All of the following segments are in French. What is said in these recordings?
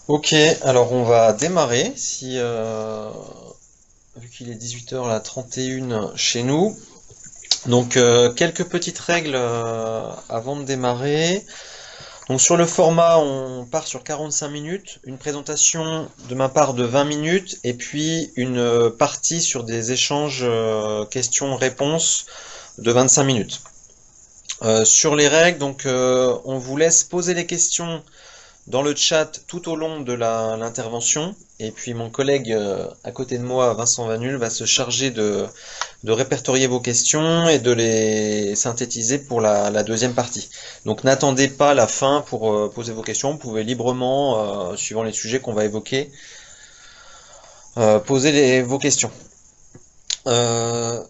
Ok, alors on va démarrer, vu qu'il est 18h là, 31 chez nous. Donc quelques petites règles avant de démarrer. Donc sur le format, on part sur 45 minutes, une présentation de ma part de 20 minutes et puis une partie sur des échanges questions-réponses de 25 minutes. Sur les règles, donc on vous laisse poser les questions dans le chat tout au long de l'intervention. Et puis mon collègue à côté de moi, Vincent Vanul, va se charger de répertorier vos questions et de les synthétiser pour la deuxième partie. Donc n'attendez pas la fin pour poser vos questions. Vous pouvez librement, suivant les sujets qu'on va évoquer, poser vos questions. Euh,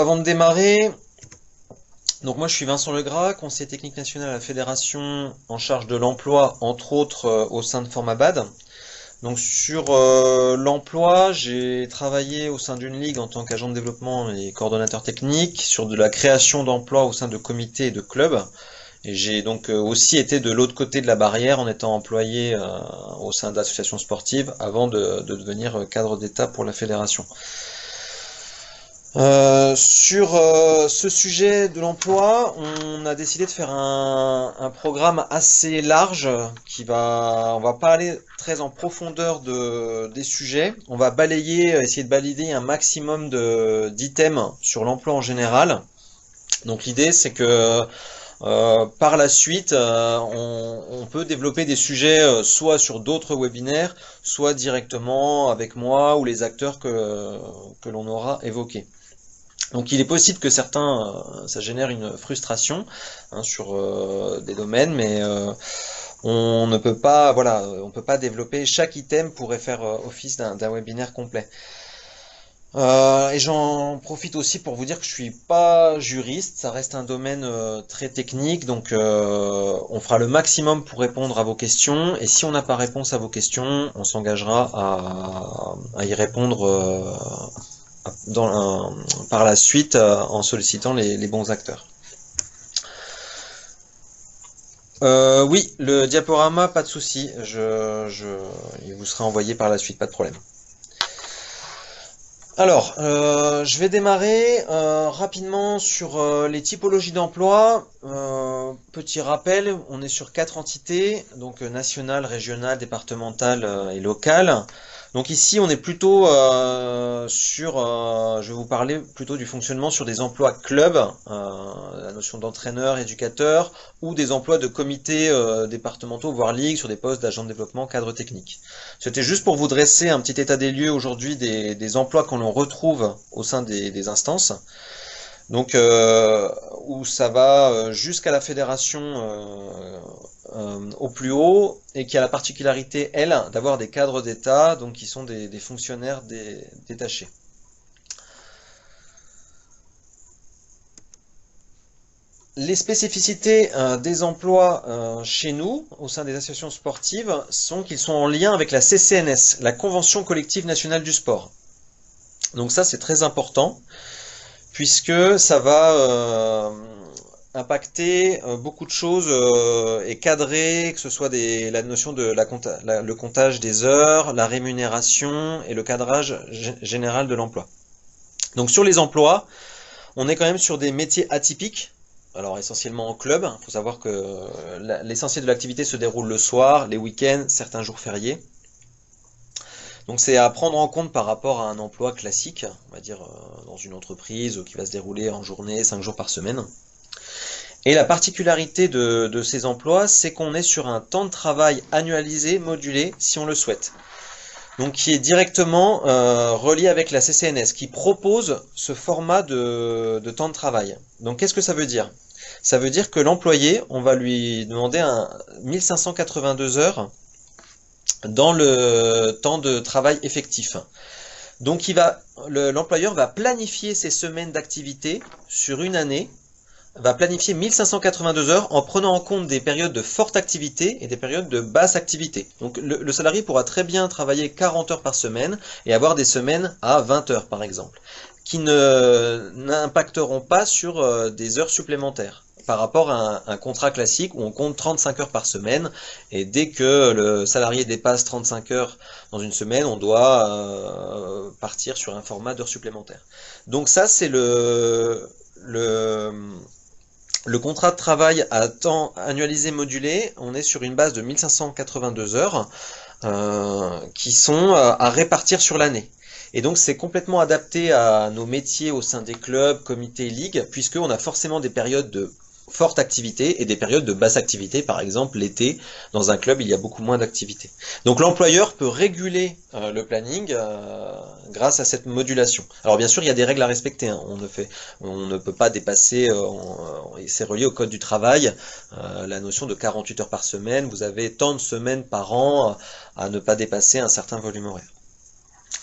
Avant de démarrer, donc moi je suis Vincent Legras, conseiller technique national à la fédération en charge de l'emploi, entre autres au sein de Formabad. Donc sur l'emploi, j'ai travaillé au sein d'une ligue en tant qu'agent de développement et coordonnateur technique, sur de la création d'emplois au sein de comités et de clubs. Et j'ai donc aussi été de l'autre côté de la barrière en étant employé au sein d'associations sportives avant de devenir cadre d'État pour la fédération. Sur ce sujet de l'emploi, on a décidé de faire un programme assez large on va pas aller très en profondeur des sujets. On va essayer de balayer un maximum d'items sur l'emploi en général. Donc l'idée c'est que par la suite, on peut développer des sujets soit sur d'autres webinaires, soit directement avec moi ou les acteurs que l'on aura évoqués. Donc il est possible que ça génère une frustration sur des domaines, mais on ne peut pas, voilà, on peut pas développer chaque item pourrait faire office d'un webinaire complet. Et j'en profite aussi pour vous dire que je suis pas juriste, ça reste un domaine très technique, donc on fera le maximum pour répondre à vos questions, et si on n'a pas réponse à vos questions, on s'engagera à y répondre par la suite en sollicitant les bons acteurs. Oui, le diaporama, pas de souci, il vous sera envoyé par la suite, pas de problème. Alors, je vais démarrer rapidement sur les typologies d'emploi. Petit rappel, on est sur 4 entités, donc nationale, régionale, départementale et locale. Donc ici, on est plutôt je vais vous parler plutôt du fonctionnement sur des emplois clubs, la notion d'entraîneur, éducateur, ou des emplois de comités départementaux, voire ligue, sur des postes d'agent de développement, cadre technique. C'était juste pour vous dresser un petit état des lieux aujourd'hui des emplois qu'on retrouve au sein des instances. Donc où ça va jusqu'à la fédération au plus haut et qui a la particularité, elle, d'avoir des cadres d'État, donc qui sont des fonctionnaires détachés. Les spécificités des emplois chez nous, au sein des associations sportives, sont qu'ils sont en lien avec la CCNS, la Convention collective nationale du sport. Donc ça, c'est très important, puisque ça va impacter beaucoup de choses et cadrer, que ce soit la notion de le comptage des heures, la rémunération et le cadrage général de l'emploi. Donc sur les emplois, on est quand même sur des métiers atypiques. Alors essentiellement en club, il faut savoir que l'essentiel de l'activité se déroule le soir, les week-ends, certains jours fériés. Donc c'est à prendre en compte par rapport à un emploi classique, on va dire dans une entreprise qui va se dérouler en journée, 5 jours par semaine. Et la particularité de ces emplois, c'est qu'on est sur un temps de travail annualisé, modulé, si on le souhaite. Donc qui est directement relié avec la CCNS, qui propose ce format de temps de travail. Donc qu'est-ce que ça veut dire? Ça veut dire que l'employé, on va lui demander 1582 heures dans le temps de travail effectif. Donc l'employeur va planifier ses semaines d'activité sur une année, va planifier 1582 heures en prenant en compte des périodes de forte activité et des périodes de basse activité. Donc le salarié pourra très bien travailler 40 heures par semaine et avoir des semaines à 20 heures par exemple, qui n'impacteront pas sur des heures supplémentaires. par rapport à un contrat classique où on compte 35 heures par semaine, et dès que le salarié dépasse 35 heures dans une semaine, on doit partir sur un format d'heures supplémentaires. Donc ça, c'est le contrat de travail à temps annualisé modulé. On est sur une base de 1582 heures qui sont à répartir sur l'année. Et donc c'est complètement adapté à nos métiers au sein des clubs, comités, ligues, puisqu'on a forcément des périodes de forte activité et des périodes de basse activité. Par exemple, l'été, dans un club, il y a beaucoup moins d'activité. Donc l'employeur peut réguler le planning grâce à cette modulation. Alors bien sûr, il y a des règles à respecter, hein. On ne peut pas dépasser, c'est relié au code du travail, la notion de 48 heures par semaine. Vous avez tant de semaines par an à ne pas dépasser un certain volume horaire.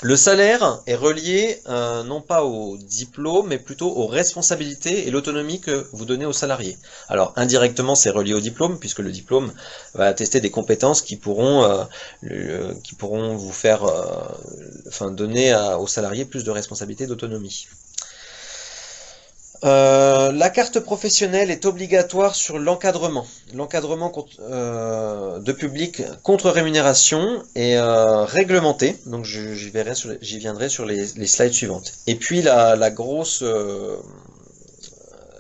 Le salaire est relié non pas au diplôme, mais plutôt aux responsabilités et l'autonomie que vous donnez aux salariés. Alors indirectement, c'est relié au diplôme, puisque le diplôme va attester des compétences qui pourront vous faire, donner aux salariés plus de responsabilités et d'autonomie. La carte professionnelle est obligatoire sur l'encadrement. L'encadrement de public contre rémunération est réglementé. Donc j'y viendrai sur les slides suivantes. Et puis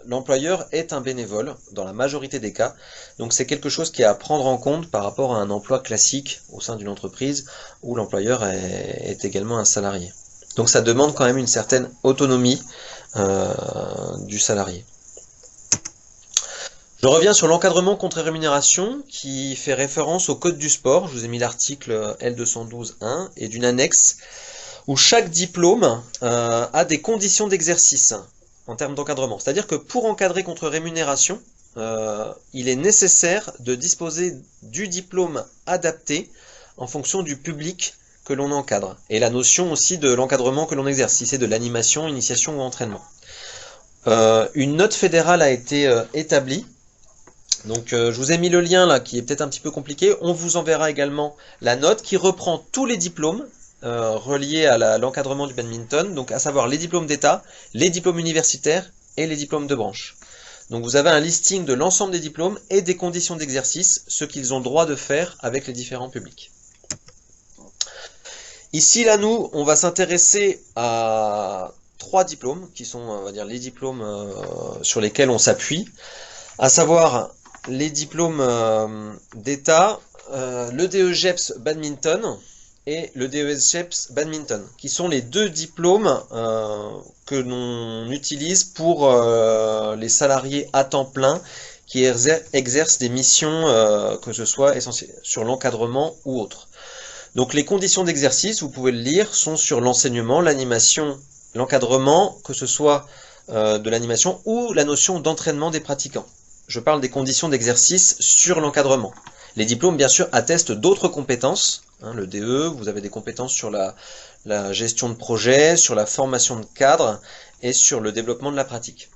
l'employeur est un bénévole dans la majorité des cas. Donc c'est quelque chose qui est à prendre en compte par rapport à un emploi classique au sein d'une entreprise où l'employeur est également un salarié. Donc ça demande quand même une certaine autonomie du salarié. Je reviens sur l'encadrement contre rémunération qui fait référence au code du sport. Je vous ai mis l'article L212.1 et d'une annexe où chaque diplôme a des conditions d'exercice en termes d'encadrement. C'est-à-dire que pour encadrer contre rémunération, il est nécessaire de disposer du diplôme adapté en fonction du public que l'on encadre, et la notion aussi de l'encadrement que l'on exerce, si c'est de l'animation, initiation ou entraînement. Une note fédérale a été établie, donc je vous ai mis le lien là qui est peut-être un petit peu compliqué. On vous enverra également la note qui reprend tous les diplômes reliés à l'encadrement du badminton, donc à savoir les diplômes d'État, les diplômes universitaires et les diplômes de branche. Donc vous avez un listing de l'ensemble des diplômes et des conditions d'exercice, ce qu'ils ont droit de faire avec les différents publics. Ici, là, nous, on va s'intéresser à 3 diplômes, qui sont, on va dire, les diplômes sur lesquels on s'appuie, à savoir les diplômes d'État, le DE-GEPS Badminton et le DE-GEPS Badminton, qui sont les 2 diplômes que l'on utilise pour les salariés à temps plein qui exercent des missions, que ce soit sur l'encadrement ou autre. Donc les conditions d'exercice, vous pouvez le lire, sont sur l'enseignement, l'animation, l'encadrement, que ce soit de l'animation ou la notion d'entraînement des pratiquants. Je parle des conditions d'exercice sur l'encadrement. Les diplômes, bien sûr, attestent d'autres compétences. Hein, le DE, vous avez des compétences sur la gestion de projet, sur la formation de cadre et sur le développement de la pratique.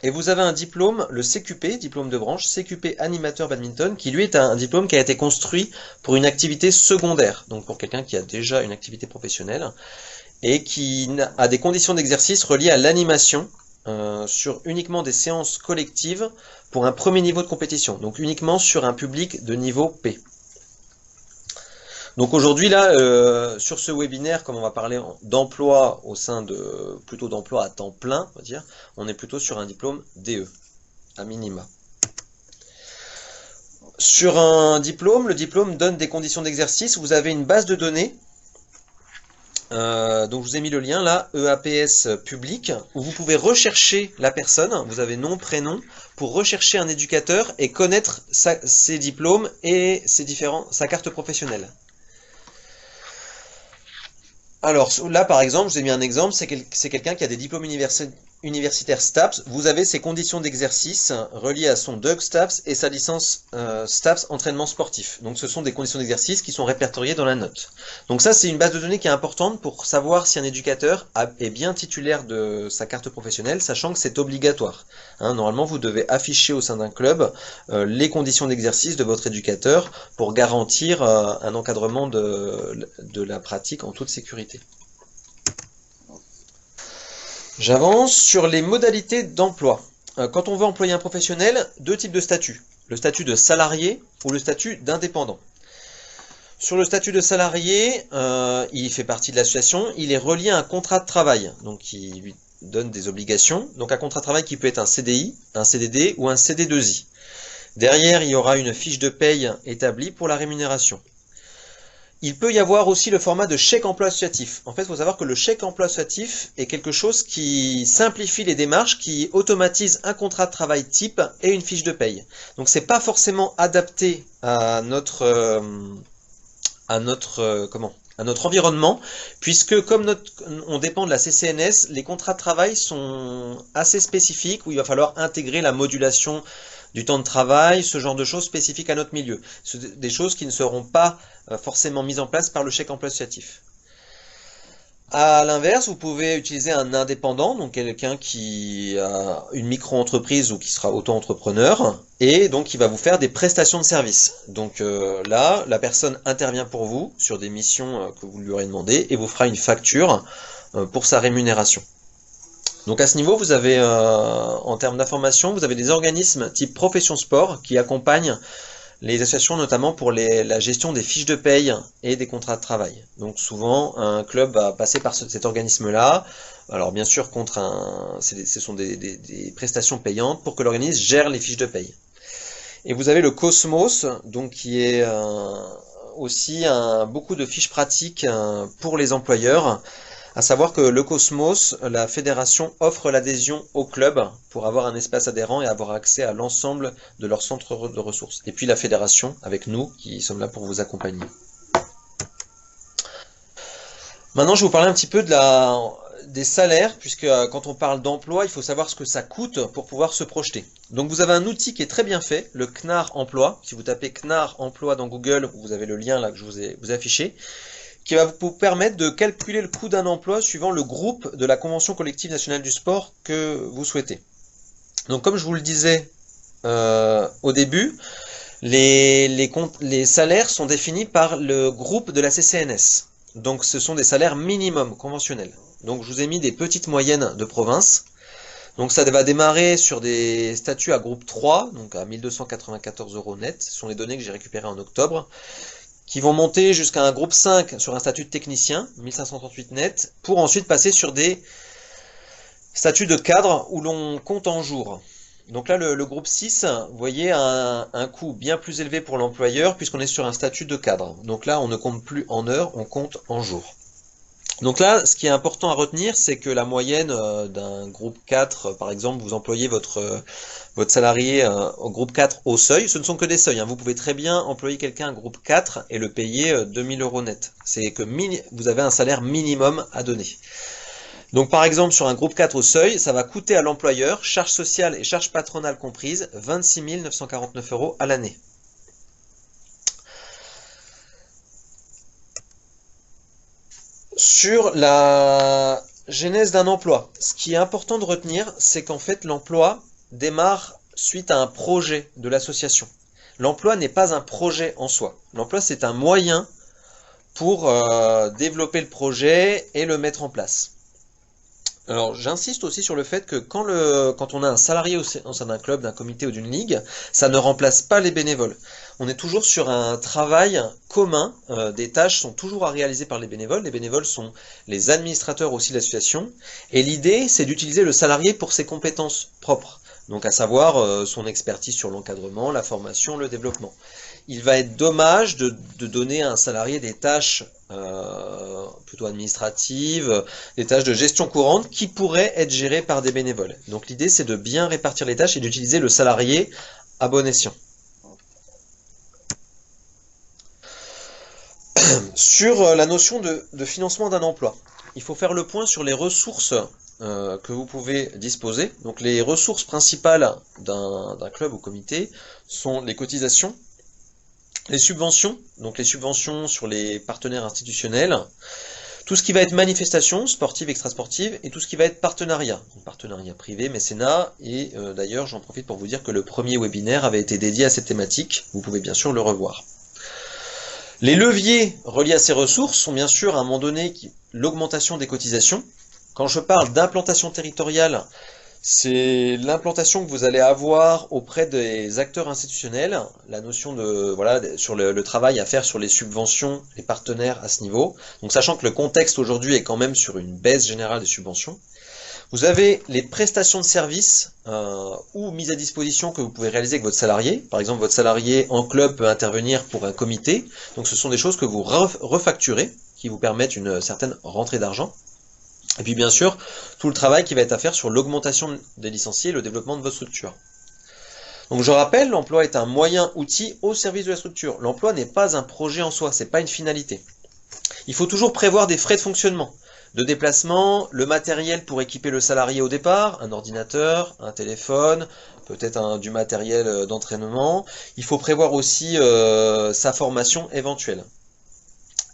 Et vous avez un diplôme, le CQP, diplôme de branche, CQP animateur badminton, qui lui est un diplôme qui a été construit pour une activité secondaire, donc pour quelqu'un qui a déjà une activité professionnelle, et qui a des conditions d'exercice reliées à l'animation sur uniquement des séances collectives pour un premier niveau de compétition, donc uniquement sur un public de niveau P. Donc aujourd'hui là, sur ce webinaire, comme on va parler d'emploi au sein de plutôt d'emploi à temps plein, on va dire, on est plutôt sur un diplôme DE à minima. Sur un diplôme, le diplôme donne des conditions d'exercice. Vous avez une base de données. Donc je vous ai mis le lien là, EAPS public, où vous pouvez rechercher la personne. Vous avez nom, prénom, pour rechercher un éducateur et connaître ses diplômes et sa carte professionnelle. Alors là par exemple, je vous ai mis un exemple, c'est quelqu'un qui a des diplômes universitaires STAPS. Vous avez ses conditions d'exercice reliées à son DUG STAPS et sa licence STAPS entraînement sportif. Donc ce sont des conditions d'exercice qui sont répertoriées dans la note. Donc ça c'est une base de données qui est importante pour savoir si un éducateur est bien titulaire de sa carte professionnelle, sachant que c'est obligatoire. Hein, normalement vous devez afficher au sein d'un club les conditions d'exercice de votre éducateur pour garantir un encadrement de la pratique en toute sécurité. J'avance sur les modalités d'emploi. quand on veut employer un professionnel, deux types de statuts. Le statut de salarié ou le statut d'indépendant. Sur le statut de salarié, il fait partie de l'association, il est relié à un contrat de travail, donc il lui donne des obligations. Donc un contrat de travail qui peut être un CDI, un CDD ou un CD2I. Derrière, il y aura une fiche de paye établie pour la rémunération. Il peut y avoir aussi le format de chèque emploi associatif. En fait, il faut savoir que le chèque emploi associatif est quelque chose qui simplifie les démarches, qui automatise un contrat de travail type et une fiche de paye. Donc c'est pas forcément adapté à notre environnement, puisque comme on dépend de la CCNS, les contrats de travail sont assez spécifiques, où il va falloir intégrer la modulation du temps de travail, ce genre de choses spécifiques à notre milieu. C'est des choses qui ne seront pas forcément mises en place par le chèque emploi associatif. À l'inverse, vous pouvez utiliser un indépendant, donc quelqu'un qui a une micro-entreprise ou qui sera auto-entrepreneur, et donc qui va vous faire des prestations de services. Donc là, la personne intervient pour vous sur des missions que vous lui aurez demandées et vous fera une facture pour sa rémunération. Donc à ce niveau, vous avez, en termes d'information, vous avez des organismes type Profession Sport qui accompagnent les associations notamment pour la gestion des fiches de paye et des contrats de travail. Donc souvent, un club va passer par cet organisme-là. Alors bien sûr, ce sont des prestations payantes pour que l'organisme gère les fiches de paye. Et vous avez le Cosmos, donc qui est aussi beaucoup de fiches pratiques pour les employeurs. À savoir que le Cosmos, la fédération offre l'adhésion au club pour avoir un espace adhérent et avoir accès à l'ensemble de leurs centres de ressources. Et puis la fédération, avec nous, qui sommes là pour vous accompagner. Maintenant, je vais vous parler un petit peu des salaires, puisque quand on parle d'emploi, il faut savoir ce que ça coûte pour pouvoir se projeter. Donc vous avez un outil qui est très bien fait, le CNAR Emploi. Si vous tapez CNAR Emploi dans Google, vous avez le lien là que je vous ai affiché, qui va vous permettre de calculer le coût d'un emploi suivant le groupe de la Convention collective nationale du sport que vous souhaitez. Donc comme je vous le disais au début, les salaires sont définis par le groupe de la CCNS. Donc ce sont des salaires minimums conventionnels. Donc je vous ai mis des petites moyennes de province. Donc ça va démarrer sur des statuts à groupe 3, donc à 1294 € net. Ce sont les données que j'ai récupérées en octobre, qui vont monter jusqu'à un groupe 5 sur un statut de technicien, 1538 net, pour ensuite passer sur des statuts de cadre où l'on compte en jours. Donc là, le groupe 6, vous voyez, a un coût bien plus élevé pour l'employeur puisqu'on est sur un statut de cadre. Donc là, on ne compte plus en heures, on compte en jours. Donc là, ce qui est important à retenir, c'est que la moyenne d'un groupe 4, par exemple, vous employez votre salarié au groupe 4 au seuil, ce ne sont que des seuils, hein. Vous pouvez très bien employer quelqu'un à groupe 4 et le payer 2000 € net. C'est que vous avez un salaire minimum à donner. Donc par exemple, sur un groupe 4 au seuil, ça va coûter à l'employeur, charges sociales et charges patronales comprises, 26 949 € à l'année. Sur la genèse d'un emploi, ce qui est important de retenir, c'est qu'en fait l'emploi démarre suite à un projet de l'association. L'emploi n'est pas un projet en soi. L'emploi, c'est un moyen pour développer le projet et le mettre en place. Alors j'insiste aussi sur le fait que quand on a un salarié au sein d'un club, d'un comité ou d'une ligue, ça ne remplace pas les bénévoles. On est toujours sur un travail commun, des tâches sont toujours à réaliser par les bénévoles. Les bénévoles sont les administrateurs aussi de l'association. Et l'idée, c'est d'utiliser le salarié pour ses compétences propres. Donc à savoir son expertise sur l'encadrement, la formation, le développement. Il va être dommage de donner à un salarié des tâches plutôt administratives, des tâches de gestion courante qui pourraient être gérées par des bénévoles. Donc l'idée, c'est de bien répartir les tâches et d'utiliser le salarié à bon escient. Sur la notion de financement d'un emploi, il faut faire le point sur les ressources que vous pouvez disposer. Donc les ressources principales d'un club ou comité sont les cotisations, les subventions, donc les subventions sur les partenaires institutionnels, tout ce qui va être manifestation sportive, extrasportive, et tout ce qui va être partenariat, donc partenariat privé, mécénat, et d'ailleurs j'en profite pour vous dire que le premier webinaire avait été dédié à cette thématique, vous pouvez bien sûr le revoir. Les leviers reliés à ces ressources sont bien sûr à un moment donné l'augmentation des cotisations. Quand je parle d'implantation territoriale, C'est l'implantation que vous allez avoir auprès des acteurs institutionnels, la notion de, voilà, sur le travail à faire sur les subventions, les partenaires à ce niveau. Donc sachant que le contexte aujourd'hui est quand même sur une baisse générale des subventions. Vous avez les prestations de services ou mises à disposition que vous pouvez réaliser avec votre salarié. Par exemple, votre salarié en club peut intervenir pour un comité. Donc ce sont des choses que vous refacturez, qui vous permettent une certaine rentrée d'argent. Et puis bien sûr, tout le travail qui va être à faire sur l'augmentation des licenciés et le développement de votre structure. Donc je rappelle, l'emploi est un moyen outil au service de la structure. L'emploi n'est pas un projet en soi, c'est pas une finalité. Il faut toujours prévoir des frais de fonctionnement, de déplacement, le matériel pour équiper le salarié au départ, un ordinateur, un téléphone, peut-être du matériel d'entraînement. Il faut prévoir aussi sa formation éventuelle.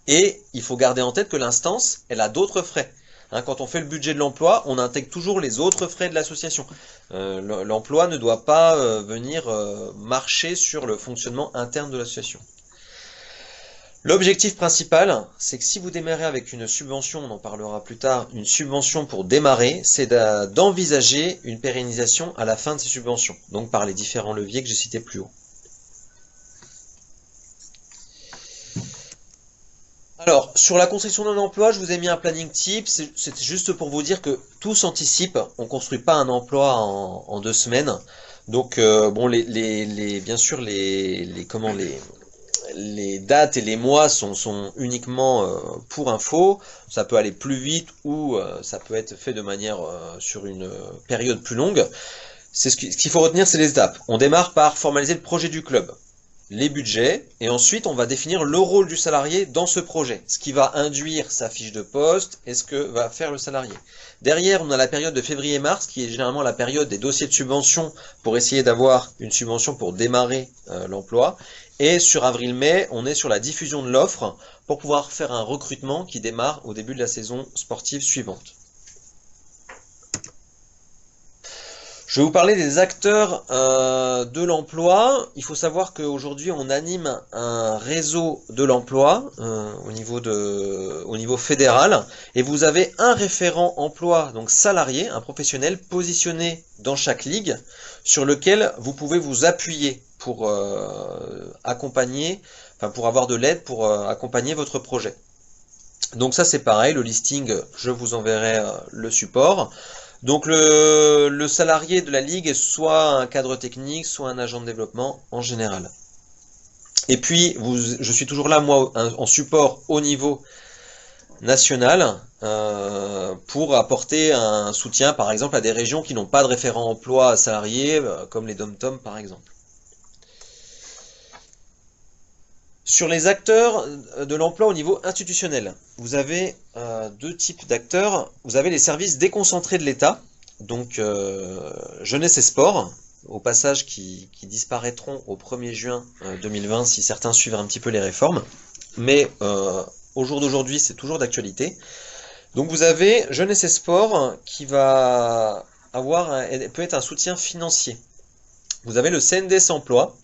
Et il faut garder en tête que l'instance, elle a d'autres frais. Quand on fait le budget de l'emploi, on intègre toujours les autres frais de l'association. L'emploi ne doit pas venir marcher sur le fonctionnement interne de l'association. L'objectif principal, c'est que si vous démarrez avec une subvention, on en parlera plus tard, une subvention pour démarrer, c'est d'envisager une pérennisation à la fin de ces subventions, donc par les différents leviers que j'ai cités plus haut. Alors, sur la construction d'un emploi, je vous ai mis un planning type, c'était juste pour vous dire que tout s'anticipe, on ne construit pas un emploi en 2 semaines. Donc, bon, bien sûr, les dates et les mois sont uniquement pour info. Ça peut aller plus vite ou ça peut être fait de manière sur une période plus longue. Ce qu'il faut retenir, c'est les étapes. On démarre par formaliser le projet du club, les budgets, et ensuite on va définir le rôle du salarié dans ce projet, ce qui va induire sa fiche de poste et ce que va faire le salarié. Derrière, on a la période de février-mars, qui est généralement la période des dossiers de subvention pour essayer d'avoir une subvention pour démarrer l'emploi. Et sur avril-mai, on est sur la diffusion de l'offre pour pouvoir faire un recrutement qui démarre au début de la saison sportive suivante. Je vais vous parler des acteurs de l'emploi. Il faut savoir qu'aujourd'hui, on anime un réseau de l'emploi au niveau fédéral. Et vous avez un référent emploi, donc salarié, un professionnel positionné dans chaque ligue, sur lequel vous pouvez vous appuyer pour accompagner, enfin pour avoir de l'aide pour accompagner votre projet. Donc ça c'est pareil, le listing, je vous enverrai le support. Donc le salarié de la ligue est soit un cadre technique, soit un agent de développement en général. Et puis, je suis toujours là, moi, en support au niveau national, pour apporter un soutien, par exemple, à des régions qui n'ont pas de référent emploi salarié, comme les DOM-TOM, par exemple. Sur les acteurs de l'emploi au niveau institutionnel, vous avez 2 types d'acteurs. Vous avez les services déconcentrés de l'État, donc jeunesse et sport, au passage qui disparaîtront au 1er juin 2020 si certains suivent un petit peu les réformes. Mais au jour d'aujourd'hui, c'est toujours d'actualité. Donc vous avez jeunesse et sport qui va peut être un soutien financier. Vous avez le CNDS Emploi,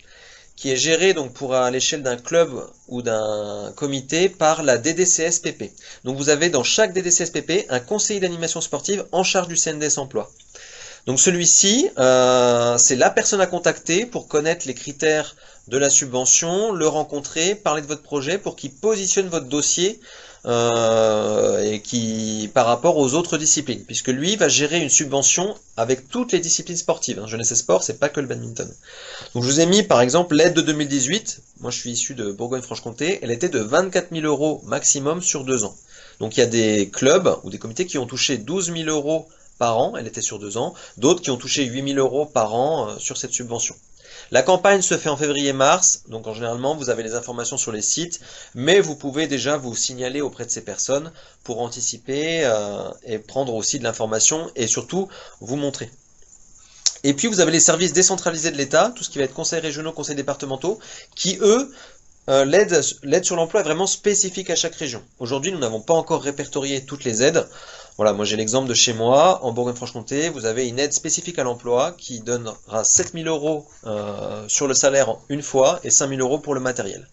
qui est géré donc à l'échelle d'un club ou d'un comité par la DDCSPP. Donc vous avez dans chaque DDCSPP un conseiller d'animation sportive en charge du CNDS Emploi. Donc celui-ci, c'est la personne à contacter pour connaître les critères de la subvention, le rencontrer, parler de votre projet pour qu'il positionne votre dossier et par rapport aux autres disciplines, puisque lui va gérer une subvention avec toutes les disciplines sportives. Jeunesse et sport, c'est pas que le badminton. Donc je vous ai mis par exemple l'aide de 2018, moi je suis issu de Bourgogne-Franche-Comté, elle était de 24 000 € maximum sur 2 ans. Donc il y a des clubs ou des comités qui ont touché 12 000 € par an, elle était sur 2 ans, d'autres qui ont touché 8 000 € par an sur cette subvention. La campagne se fait en février-mars, donc en généralement vous avez les informations sur les sites, mais vous pouvez déjà vous signaler auprès de ces personnes pour anticiper et prendre aussi de l'information et surtout vous montrer. Et puis vous avez les services décentralisés de l'État, tout ce qui va être conseils régionaux, conseils départementaux, qui eux, l'aide sur l'emploi est vraiment spécifique à chaque région. Aujourd'hui, nous n'avons pas encore répertorié toutes les aides. Voilà, moi j'ai l'exemple de chez moi, en Bourgogne-Franche-Comté, vous avez une aide spécifique à l'emploi qui donnera 7 000 € sur le salaire une fois et 5 000 € pour le matériel.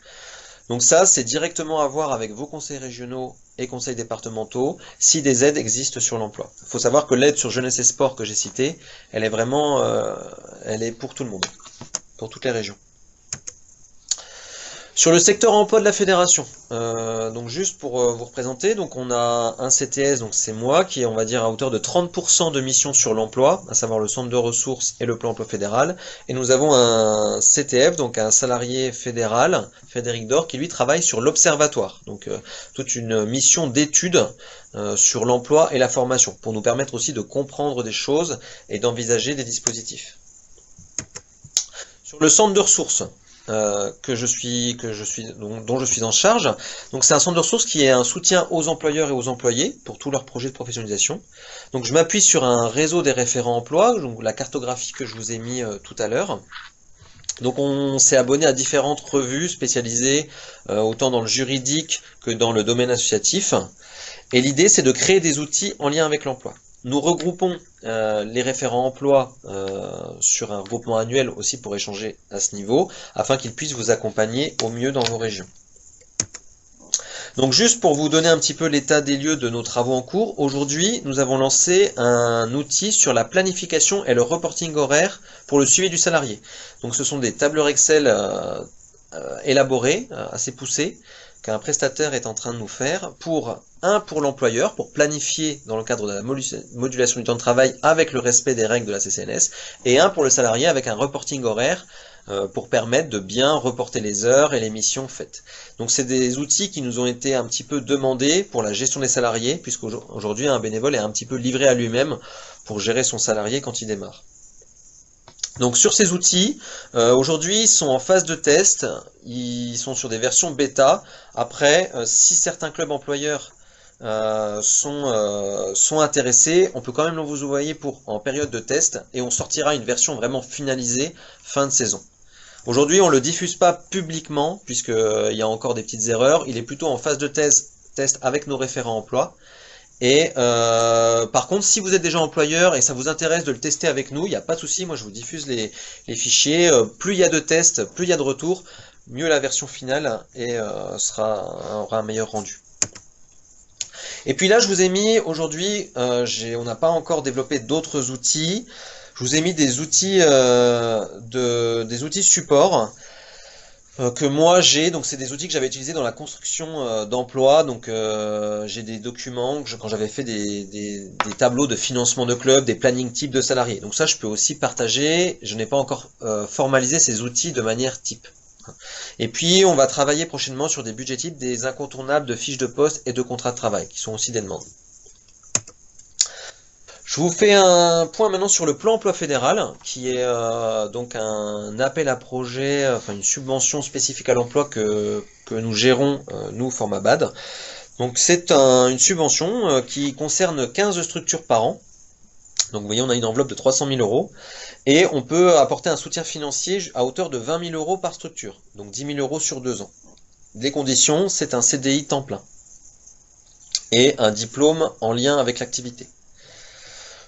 Donc ça, c'est directement à voir avec vos conseils régionaux et conseils départementaux si des aides existent sur l'emploi. Il faut savoir que l'aide sur jeunesse et sport que j'ai citée, elle est vraiment, elle est pour tout le monde, pour toutes les régions. Sur le secteur emploi de la fédération, donc juste pour vous représenter, donc on a un CTS, donc c'est moi, qui est on va dire à hauteur de 30% de missions sur l'emploi, à savoir le centre de ressources et le plan emploi fédéral, et nous avons un CTF, donc un salarié fédéral, Frédéric Dor, qui lui travaille sur l'observatoire, donc toute une mission d'étude sur l'emploi et la formation, pour nous permettre aussi de comprendre des choses et d'envisager des dispositifs. Sur le centre de ressources, dont je suis en charge. Donc c'est un centre de ressources qui est un soutien aux employeurs et aux employés pour tous leurs projets de professionnalisation. Donc je m'appuie sur un réseau des référents emploi, donc la cartographie que je vous ai mis tout à l'heure. Donc on s'est abonné à différentes revues spécialisées autant dans le juridique que dans le domaine associatif. Et l'idée c'est de créer des outils en lien avec l'emploi. Nous regroupons les référents emploi sur un regroupement annuel aussi pour échanger à ce niveau, afin qu'ils puissent vous accompagner au mieux dans vos régions. Donc juste pour vous donner un petit peu l'état des lieux de nos travaux en cours, aujourd'hui nous avons lancé un outil sur la planification et le reporting horaire pour le suivi du salarié. Donc ce sont des tableurs Excel élaborées, assez poussées, qu'un prestataire est en train de nous faire pour l'employeur, pour planifier dans le cadre de la modulation du temps de travail avec le respect des règles de la CCNS, et un pour le salarié avec un reporting horaire pour permettre de bien reporter les heures et les missions faites. Donc c'est des outils qui nous ont été un petit peu demandés pour la gestion des salariés, puisqu'aujourd'hui un bénévole est un petit peu livré à lui-même pour gérer son salarié quand il démarre. Donc sur ces outils, aujourd'hui ils sont en phase de test, ils sont sur des versions bêta. Après, si certains clubs employeurs sont intéressés, on peut quand même vous envoyer en période de test et on sortira une version vraiment finalisée fin de saison. Aujourd'hui on ne le diffuse pas publiquement puisqu'il y a encore des petites erreurs, il est plutôt en phase de test avec nos référents emploi. Et par contre, si vous êtes déjà employeur et ça vous intéresse de le tester avec nous, il n'y a pas de souci, moi je vous diffuse les fichiers. Plus il y a de tests, plus il y a de retours, mieux la version finale et aura un meilleur rendu. Et puis là, je vous ai mis aujourd'hui, on n'a pas encore développé d'autres outils. Je vous ai mis des outils support. Que moi j'ai, donc c'est des outils que j'avais utilisés dans la construction d'emploi, donc j'ai des documents quand j'avais fait des tableaux de financement de club, des plannings types de salariés. Donc ça je peux aussi partager, je n'ai pas encore formalisé ces outils de manière type. Et puis on va travailler prochainement sur des budgets types, des incontournables de fiches de poste et de contrats de travail, qui sont aussi des demandes. Je vous fais un point maintenant sur le plan emploi fédéral, qui est donc un appel à projet, enfin une subvention spécifique à l'emploi que nous gérons, nous, format BAD. Donc c'est une subvention qui concerne 15 structures par an. Donc vous voyez, on a une enveloppe de 300 000 euros et on peut apporter un soutien financier à hauteur de 20 000 euros par structure, donc 10 000 euros sur 2 ans. Les conditions, c'est un CDI temps plein et un diplôme en lien avec l'activité.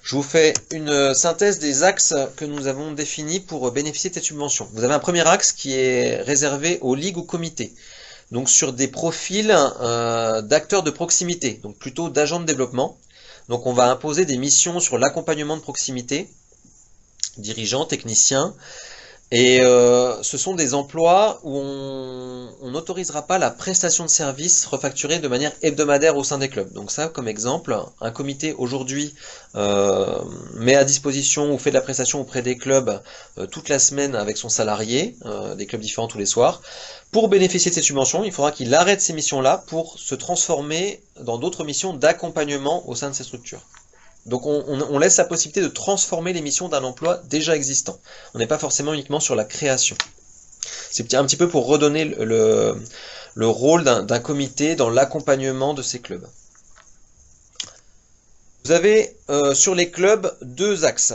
Je vous fais une synthèse des axes que nous avons définis pour bénéficier de cette subvention. Vous avez un premier axe qui est réservé aux ligues ou comités, donc sur des profils d'acteurs de proximité, donc plutôt d'agents de développement. Donc on va imposer des missions sur l'accompagnement de proximité, dirigeants, techniciens, et ce sont des emplois où on n'autorisera pas la prestation de services refacturée de manière hebdomadaire au sein des clubs. Donc ça, comme exemple, un comité aujourd'hui met à disposition ou fait de la prestation auprès des clubs toute la semaine avec son salarié, des clubs différents tous les soirs. Pour bénéficier de cette subvention, il faudra qu'il arrête ces missions-là pour se transformer dans d'autres missions d'accompagnement au sein de ces structures. Donc on laisse la possibilité de transformer les missions d'un emploi déjà existant. On n'est pas forcément uniquement sur la création. C'est un petit peu pour redonner le rôle d'un comité dans l'accompagnement de ces clubs. Vous avez sur les clubs deux axes.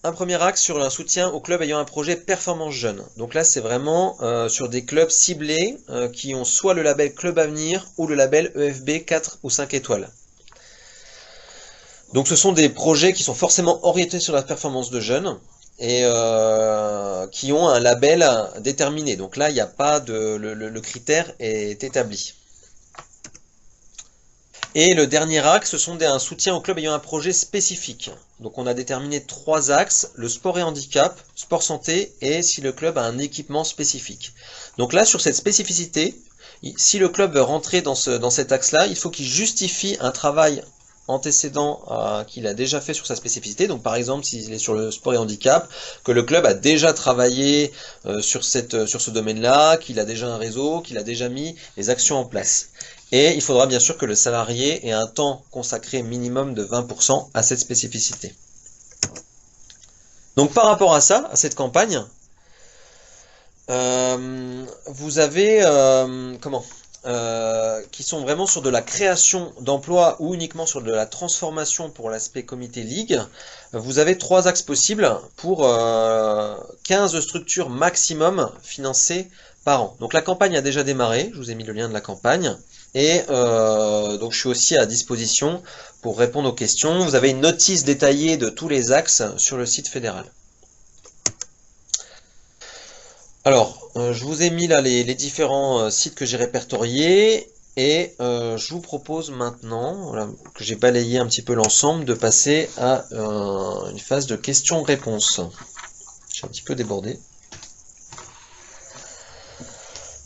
Un premier axe sur un soutien aux clubs ayant un projet performance jeune. Donc là c'est vraiment sur des clubs ciblés qui ont soit le label Club Avenir ou le label EFB 4 ou 5 étoiles. Donc ce sont des projets qui sont forcément orientés sur la performance de jeunes. et qui ont un label déterminé. Donc là, il n'y a pas de le critère est établi. Et le dernier axe, ce sont un soutien au club ayant un projet spécifique. Donc on a déterminé 3 axes, le sport et handicap, sport santé et si le club a un équipement spécifique. Donc là, sur cette spécificité, si le club veut rentrer dans cet axe-là, il faut qu'il justifie un travail antécédent qu'il a déjà fait sur sa spécificité. Donc par exemple, s'il est sur le sport et handicap, que le club a déjà travaillé sur ce domaine-là, qu'il a déjà un réseau, qu'il a déjà mis les actions en place. Et il faudra bien sûr que le salarié ait un temps consacré minimum de 20% à cette spécificité. Donc par rapport à ça, à cette campagne, vous avez qui sont vraiment sur de la création d'emplois ou uniquement sur de la transformation pour l'aspect comité ligue. Vous avez 3 axes possibles pour 15 structures maximum financées par an. Donc la campagne a déjà démarré, je vous ai mis le lien de la campagne. Et donc je suis aussi à disposition pour répondre aux questions. Vous avez une notice détaillée de tous les axes sur le site fédéral. Alors, je vous ai mis là les différents sites que j'ai répertoriés et je vous propose maintenant, voilà, que j'ai balayé un petit peu l'ensemble, de passer à une phase de questions-réponses. Je suis un petit peu débordé.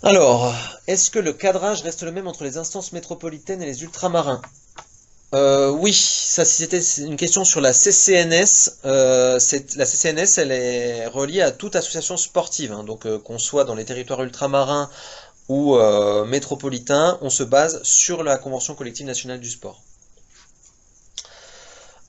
Alors, est-ce que le cadrage reste le même entre les instances métropolitaines et les ultramarins? Oui, ça c'était une question sur la CCNS. La CCNS, elle est reliée à toute association sportive, hein. Donc qu'on soit dans les territoires ultramarins ou métropolitains, on se base sur la Convention collective nationale du sport.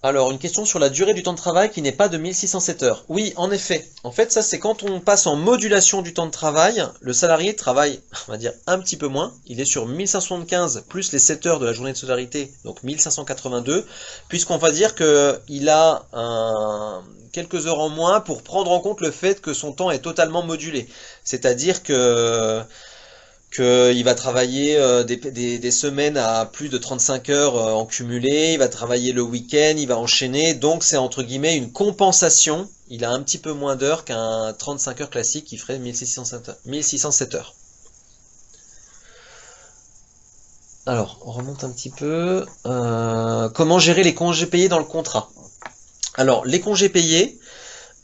Alors, une question sur la durée du temps de travail qui n'est pas de 1607 heures. Oui, en effet. En fait, ça, c'est quand on passe en modulation du temps de travail, le salarié travaille, on va dire, un petit peu moins. Il est sur 1575 plus les 7 heures de la journée de solidarité, donc 1582, puisqu'on va dire qu'il a quelques heures en moins pour prendre en compte le fait que son temps est totalement modulé. C'est-à-dire qu'il va travailler des semaines à plus de 35 heures en cumulé, il va travailler le week-end, il va enchaîner, donc c'est entre guillemets une compensation, il a un petit peu moins d'heures qu'un 35 heures classique qui ferait 1607 heures. Alors, on remonte un petit peu. Comment gérer les congés payés dans le contrat? Alors, les congés payés,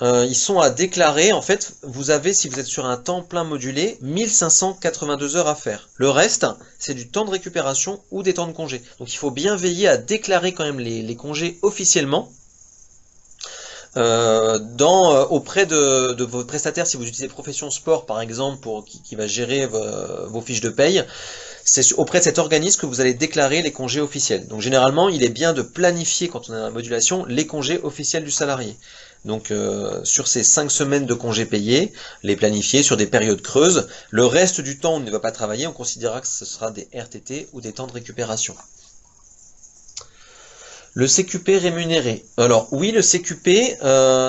ils sont à déclarer. En fait, vous avez, si vous êtes sur un temps plein modulé, 1582 heures à faire. Le reste, c'est du temps de récupération ou des temps de congé. Donc il faut bien veiller à déclarer quand même les congés officiellement auprès de vos prestataires. Si vous utilisez Profession Sport par exemple, qui va gérer vos fiches de paye, c'est auprès de cet organisme que vous allez déclarer les congés officiels. Donc généralement, il est bien de planifier, quand on est dans la modulation, les congés officiels du salarié. Donc sur ces 5 semaines de congés payés, les planifier sur des périodes creuses. Le reste du temps où on ne va pas travailler, on considérera que ce sera des RTT ou des temps de récupération. Le CQP rémunéré. Alors oui, le CQP,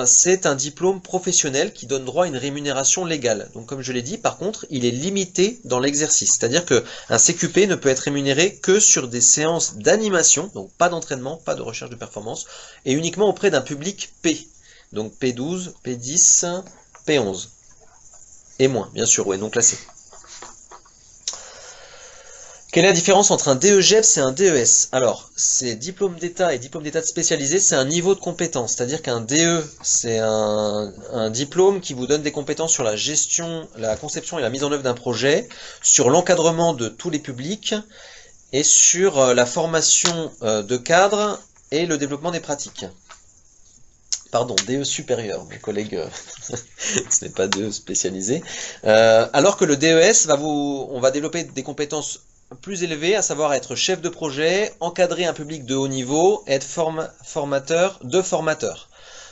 c'est un diplôme professionnel qui donne droit à une rémunération légale. Donc comme je l'ai dit, par contre, il est limité dans l'exercice. C'est-à-dire qu'un CQP ne peut être rémunéré que sur des séances d'animation, donc pas d'entraînement, pas de recherche de performance, et uniquement auprès d'un public P. Donc P12, P10, P11. Et moins, bien sûr, ouais, non classé. Quelle est la différence entre un DEGEPS et un DES? Alors, c'est diplôme d'État et diplôme d'État spécialisé, c'est un niveau de compétence. C'est-à-dire qu'un DE, c'est un diplôme qui vous donne des compétences sur la gestion, la conception et la mise en œuvre d'un projet, sur l'encadrement de tous les publics et sur la formation de cadres et le développement des pratiques. Pardon, DE supérieur, mes collègues, ce n'est pas DE spécialisé. Alors que le DES, on va développer des compétences plus élevées, à savoir être chef de projet, encadrer un public de haut niveau, être formateur de formateurs.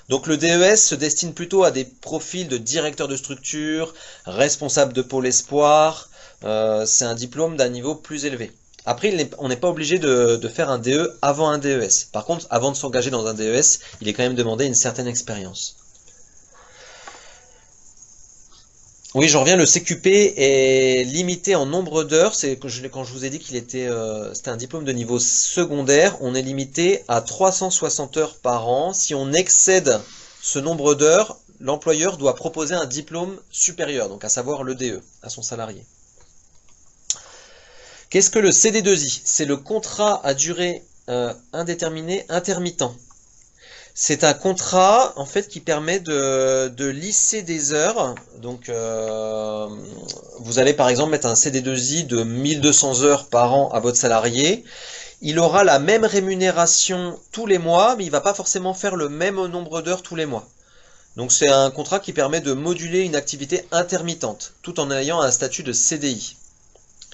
Donc le DES se destine plutôt à des profils de directeur de structure, responsable de pôle espoir, c'est un diplôme d'un niveau plus élevé. Après, on n'est pas obligé de faire un DE avant un DES. Par contre, avant de s'engager dans un DES, il est quand même demandé une certaine expérience. Oui, j'en reviens, le CQP est limité en nombre d'heures. C'est quand je vous ai dit c'était un diplôme de niveau secondaire, on est limité à 360 heures par an. Si on excède ce nombre d'heures, l'employeur doit proposer un diplôme supérieur, donc à savoir le DE, à son salarié. Qu'est-ce que le CD2I? C'est le contrat à durée indéterminée intermittent. C'est un contrat en fait qui permet de lisser des heures. Donc vous allez par exemple mettre un CD2I de 1200 heures par an à votre salarié. Il aura la même rémunération tous les mois, mais il ne va pas forcément faire le même nombre d'heures tous les mois. Donc c'est un contrat qui permet de moduler une activité intermittente, tout en ayant un statut de CDI.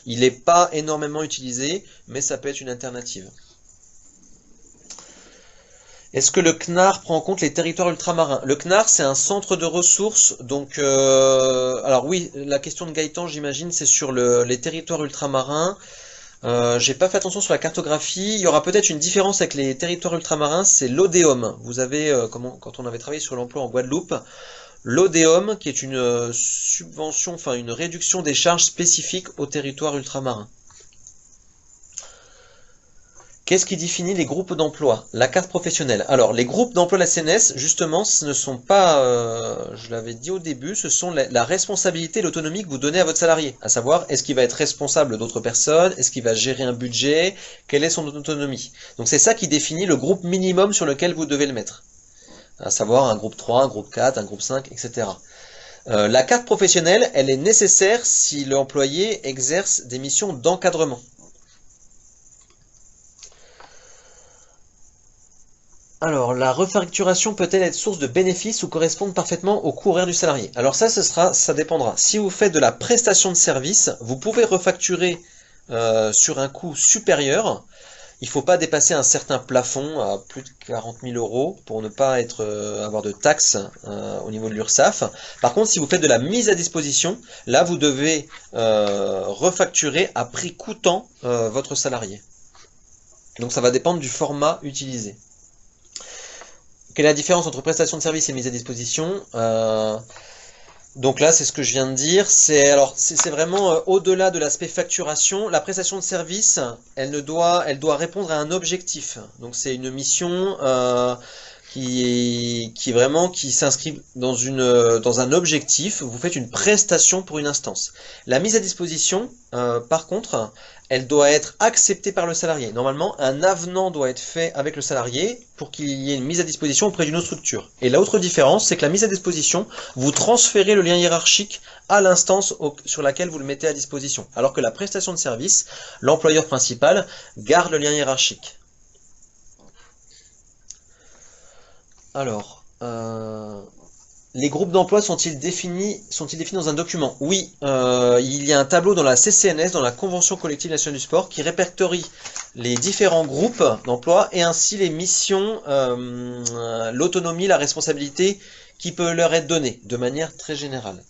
Il n'est pas énormément utilisé, mais ça peut être une alternative. Est-ce que le CNAR prend en compte les territoires ultramarins? Le CNAR, c'est un centre de ressources, donc alors oui, la question de Gaëtan, j'imagine, c'est sur les territoires ultramarins. J'ai pas fait attention sur la cartographie. Il y aura peut-être une différence avec les territoires ultramarins, c'est l'ODEOM. Vous avez, quand on avait travaillé sur l'emploi en Guadeloupe, l'ODEOM qui est une subvention, enfin une réduction des charges spécifiques aux territoires ultramarins. Qu'est-ce qui définit les groupes d'emploi? La carte professionnelle. Alors, les groupes d'emploi de la CNS, justement, ce ne sont pas, je l'avais dit au début, ce sont la responsabilité et l'autonomie que vous donnez à votre salarié. À savoir, est-ce qu'il va être responsable d'autres personnes? Est-ce qu'il va gérer un budget? Quelle est son autonomie? Donc, c'est ça qui définit le groupe minimum sur lequel vous devez le mettre. À savoir un groupe 3, un groupe 4, un groupe 5, etc. La carte professionnelle, elle est nécessaire si l'employé exerce des missions d'encadrement. Alors, la refacturation peut-elle être source de bénéfices ou correspondre parfaitement au coût horaire du salarié? Alors ça dépendra. Si vous faites de la prestation de service, vous pouvez refacturer sur un coût supérieur. Il ne faut pas dépasser un certain plafond à plus de 40 000 € pour ne pas avoir de taxes au niveau de l'URSSAF. Par contre, si vous faites de la mise à disposition, là vous devez refacturer à prix coûtant votre salarié. Donc ça va dépendre du format utilisé. Quelle est la différence entre prestation de service et mise à disposition? Donc là, c'est ce que je viens de dire. C'est vraiment au-delà de l'aspect facturation. La prestation de service, elle doit répondre à un objectif. Donc c'est une mission qui s'inscrit dans un objectif. Vous faites une prestation pour une instance. La mise à disposition, par contre, elle doit être acceptée par le salarié. Normalement, un avenant doit être fait avec le salarié pour qu'il y ait une mise à disposition auprès d'une autre structure. Et l'autre différence, c'est que la mise à disposition, vous transférez le lien hiérarchique à l'instance sur laquelle vous le mettez à disposition. Alors que la prestation de service, l'employeur principal garde le lien hiérarchique. Alors, les groupes d'emploi sont-ils définis dans un document? Oui, il y a un tableau dans la CCNS, dans la Convention collective nationale du sport, qui répertorie les différents groupes d'emploi et ainsi les missions, l'autonomie, la responsabilité qui peut leur être donnée, de manière très générale.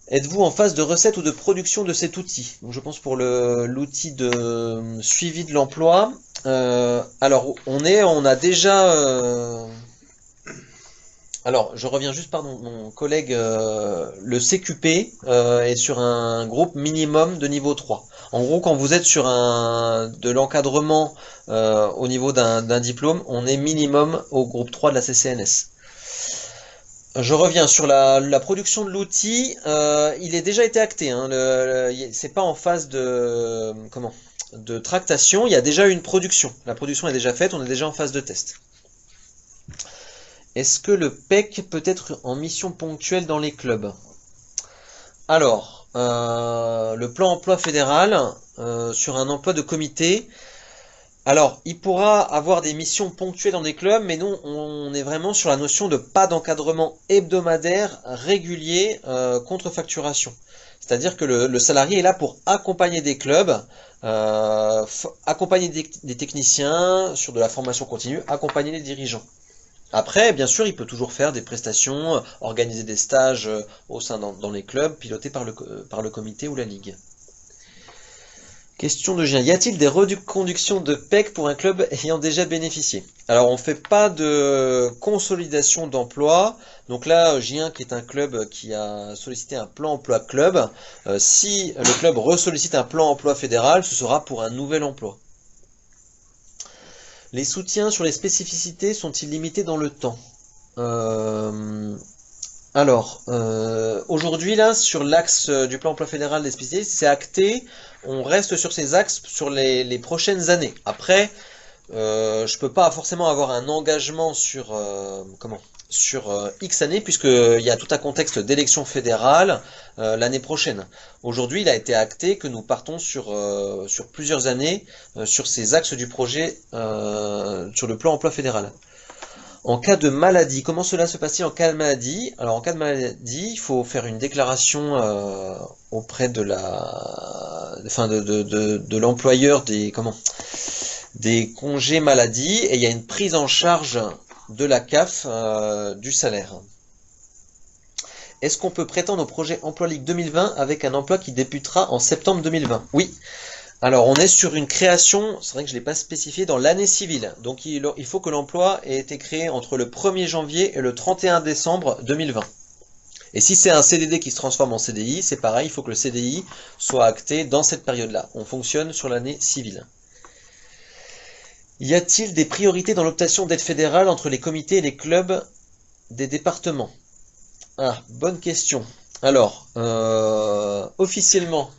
Êtes-vous en phase de recette ou de production de cet outil? Donc, je pense pour l'outil de suivi de l'emploi. Alors, on a déjà... Alors, je reviens juste, pardon, mon collègue, le CQP est sur un groupe minimum de niveau 3. En gros, quand vous êtes sur de l'encadrement au niveau d'un diplôme, on est minimum au groupe 3 de la CCNS. Je reviens sur la production de l'outil. Il a déjà été acté. Hein, c'est pas en phase de tractation. Il y a déjà eu une production. La production est déjà faite. On est déjà en phase de test. Est-ce que le PEC peut être en mission ponctuelle dans les clubs? Alors, le plan emploi fédéral sur un emploi de comité. Alors, il pourra avoir des missions ponctuelles dans des clubs, mais nous, on est vraiment sur la notion de pas d'encadrement hebdomadaire régulier contre facturation. C'est-à-dire que le salarié est là pour accompagner des clubs, accompagner des techniciens sur de la formation continue, accompagner les dirigeants. Après, bien sûr, il peut toujours faire des prestations, organiser des stages dans les clubs, pilotés par le comité ou la ligue. Question de Gien. Y a-t-il des reconductions de PEC pour un club ayant déjà bénéficié? Alors, on ne fait pas de consolidation d'emploi. Donc là, Gien, qui est un club qui a sollicité un plan emploi club, si le club ressollicite un plan emploi fédéral, ce sera pour un nouvel emploi. Les soutiens sur les spécificités sont-ils limités dans le temps? Euh, Aujourd'hui, là, sur l'axe du plan emploi fédéral des spécialistes, c'est acté. On reste sur ces axes sur les prochaines années. Après, je peux pas forcément avoir un engagement sur sur X années puisqu'il y a tout un contexte d'élection fédérale l'année prochaine. Aujourd'hui, il a été acté que nous partons sur plusieurs années sur ces axes du projet sur le plan emploi fédéral. En cas de maladie, comment cela se passe-t-il en cas de maladie? Alors en cas de maladie, il faut faire une déclaration auprès de de l'employeur des congés maladie et il y a une prise en charge de la CAF du salaire. Est-ce qu'on peut prétendre au projet Emploi Ligue 2020 avec un emploi qui débutera en septembre 2020? Oui. Alors, on est sur une création, c'est vrai que je ne l'ai pas spécifié, dans l'année civile. Donc, il faut que l'emploi ait été créé entre le 1er janvier et le 31 décembre 2020. Et si c'est un CDD qui se transforme en CDI, c'est pareil, il faut que le CDI soit acté dans cette période-là. On fonctionne sur l'année civile. Y a-t-il des priorités dans l'obtention d'aide fédérale entre les comités et les clubs des départements? Ah, bonne question. Alors, officiellement,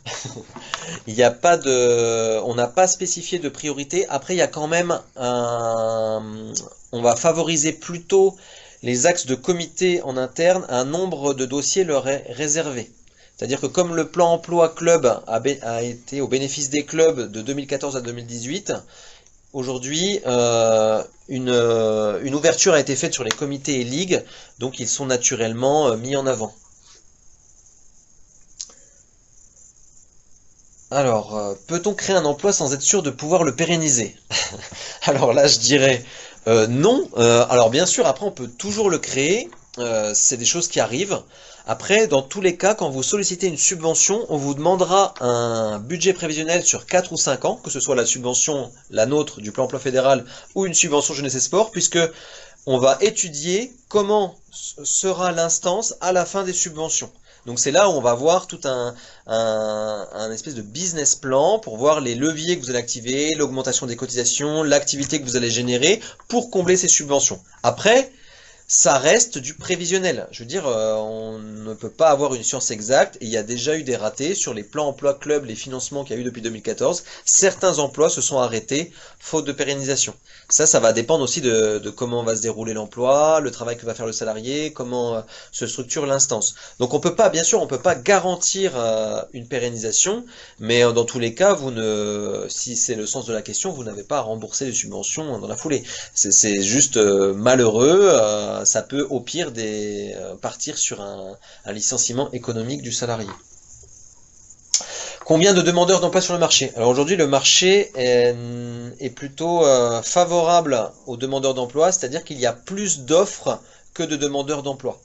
il n'y a pas de, on n'a pas spécifié de priorité. Après, il y a quand même on va favoriser plutôt les axes de comité en interne. Un nombre de dossiers leur est réservé. C'est-à-dire que comme le plan emploi club a été au bénéfice des clubs de 2014 à 2018, aujourd'hui, une ouverture a été faite sur les comités et ligues, donc ils sont naturellement mis en avant. Alors, peut-on créer un emploi sans être sûr de pouvoir le pérenniser? Alors là, je dirais non. Alors bien sûr, après, on peut toujours le créer. C'est des choses qui arrivent. Après, dans tous les cas, quand vous sollicitez une subvention, on vous demandera un budget prévisionnel sur 4 ou 5 ans, que ce soit la subvention, la nôtre, du plan emploi fédéral, ou une subvention jeunesse et sport, puisque on va étudier comment sera l'instance à la fin des subventions. Donc c'est là où on va voir tout un espèce de business plan pour voir les leviers que vous allez activer, l'augmentation des cotisations, l'activité que vous allez générer pour combler ces subventions. Après, ça reste du prévisionnel. Je veux dire, on ne peut pas avoir une science exacte et il y a déjà eu des ratés sur les plans emploi club, les financements qu'il y a eu depuis 2014. Certains emplois se sont arrêtés faute de pérennisation. Ça va dépendre aussi de comment va se dérouler l'emploi, le travail que va faire le salarié, comment se structure l'instance. Donc on peut pas, bien sûr, on peut pas garantir une pérennisation, mais dans tous les cas, si c'est le sens de la question, vous n'avez pas à rembourser les subventions dans la foulée. C'est juste malheureux. Ça peut au pire partir sur un licenciement économique du salarié. Combien de demandeurs d'emploi sur le marché? Alors aujourd'hui, le marché est plutôt favorable aux demandeurs d'emploi, c'est-à-dire qu'il y a plus d'offres que de demandeurs d'emploi.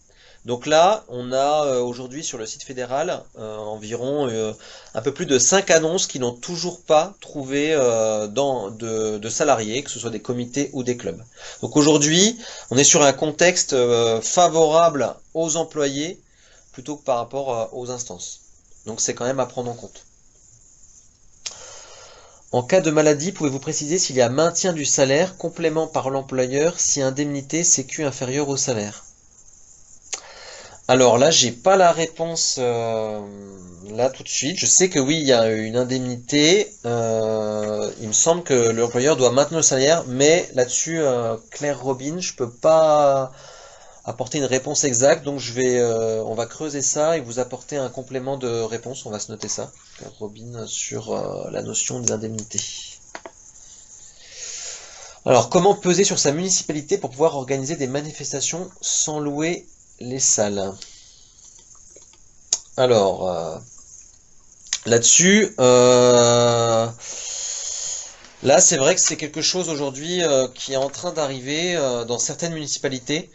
Donc là, on a aujourd'hui sur le site fédéral environ un peu plus de 5 annonces qui n'ont toujours pas trouvé de salariés, que ce soit des comités ou des clubs. Donc aujourd'hui, on est sur un contexte favorable aux employés plutôt que par rapport aux instances. Donc c'est quand même à prendre en compte. En cas de maladie, pouvez-vous préciser s'il y a maintien du salaire, complément par l'employeur, si indemnité sécu inférieure au salaire? Alors là, j'ai pas la réponse là tout de suite. Je sais que oui, il y a une indemnité. Il me semble que l'employeur doit maintenir le salaire, mais là-dessus, Claire Robin, je peux pas apporter une réponse exacte. Donc on va creuser ça et vous apporter un complément de réponse. On va se noter ça, Claire Robin, sur la notion des indemnités. Alors, comment peser sur sa municipalité pour pouvoir organiser des manifestations sans louer les salles? Alors, là-dessus, là, c'est vrai que c'est quelque chose aujourd'hui qui est en train d'arriver dans certaines municipalités.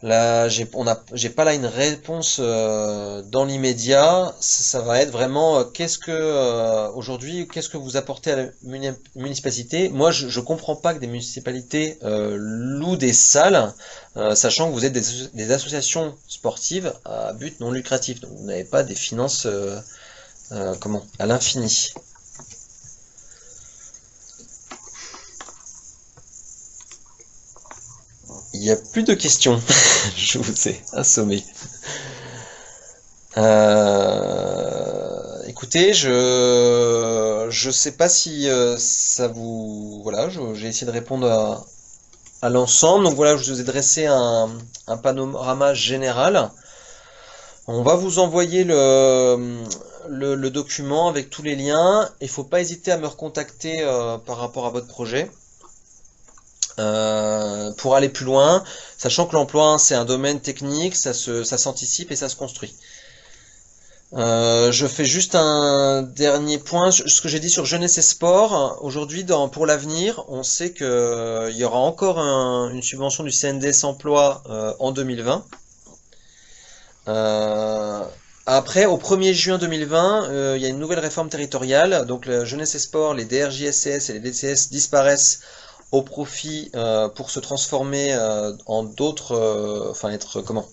Là, j'ai pas là une réponse dans l'immédiat. Ça va être vraiment aujourd'hui, qu'est-ce que vous apportez à la municipalité? Moi, je comprends pas que des municipalités louent des salles, sachant que vous êtes des associations sportives à but non lucratif, donc vous n'avez pas des finances à l'infini. n'y a plus de questions. Je vous ai assommé. Écoutez, je sais pas si ça vous voilà, j'ai essayé de répondre à l'ensemble. Donc voilà, je vous ai dressé un panorama général. On va vous envoyer le document avec tous les liens. Il faut pas hésiter à me recontacter par rapport à votre projet pour aller plus loin, sachant que l'emploi, hein, c'est un domaine technique, ça s'anticipe et ça se construit. Je fais juste un dernier point. Ce que j'ai dit sur jeunesse et sport, aujourd'hui, pour l'avenir, on sait que il y aura encore une subvention du CNDS Emploi en 2020. Euh, Après, au 1er juin 2020, il y a une nouvelle réforme territoriale. Donc, la jeunesse et sport, les DRJSCS et les DCS disparaissent au profit pour se transformer en d'autres, enfin être comment,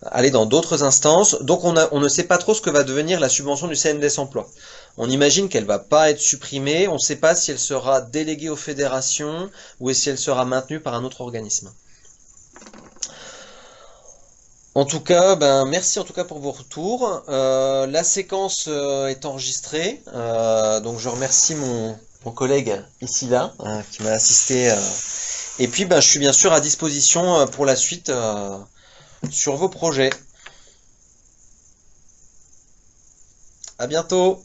aller dans d'autres instances. Donc on ne sait pas trop ce que va devenir la subvention du CNDS Emploi. On imagine qu'elle va pas être supprimée, on ne sait pas si elle sera déléguée aux fédérations ou si elle sera maintenue par un autre organisme. En tout cas, ben merci en tout cas pour vos retours. La séquence est enregistrée, donc je remercie mon collègue ici là qui m'a assisté. Et puis ben je suis bien sûr à disposition pour la suite sur vos projets. À bientôt!